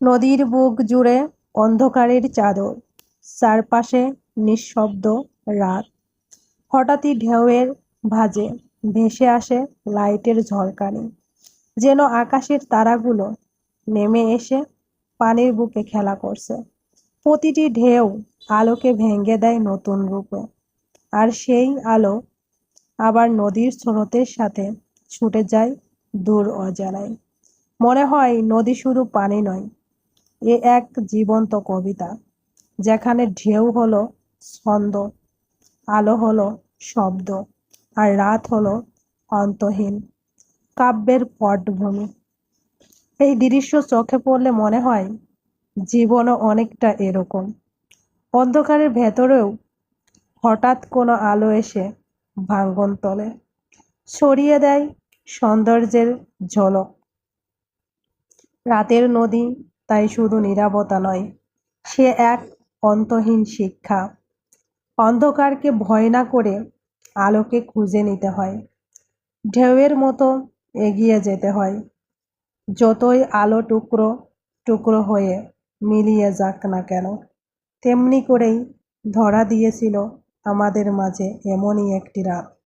নদীর বুক জুড়ে অন্ধকারের চাদর, চারপাশে নিঃশব্দ রাত। হঠাৎই ঢেউয়ের ভাঁজে ভেসে আসে লাইটের ঝলকানি, যেন আকাশের তারাগুলো নেমে এসে পানির বুকে খেলা করছে। প্রতিটি ঢেউ আলোকে ভেঙে দেয় নতুন রূপে, আর সেই আলো আবার নদীর স্রোতের সাথে ছুটে যায় দূর অজানায়। মনে হয় নদী শুধু পানি নয়, এ এক জীবন্ত কবিতা, যেখানে ঢেউ হলো ছন্দ, আলো হলো শব্দ, আর রাত হলো অন্তহীন কাব্যের পটভূমি। এই দৃশ্য চোখে পড়লে মনে হয় জীবনও অনেকটা এরকম। অন্ধকারের ভেতরেও হঠাৎ কোনো আলো এসে ভাঙন তোলে, ছড়িয়ে দেয় সৌন্দর্যের ঝলক। রাতের নদী তাই শুধু নীরবতা নয়, সে এক অন্তহীন শিক্ষা। অন্ধকারকে ভয় না করে আলোকে খুঁজে নিতে হয়, ঢেউয়ের মতো এগিয়ে যেতে হয়, যতই আলো টুকরো টুকরো হয়ে মিলিয়ে যাক না কেন। তেমনি করেই ধরা দিয়েছিল আমাদের মাঝে এমনই একটি রাত।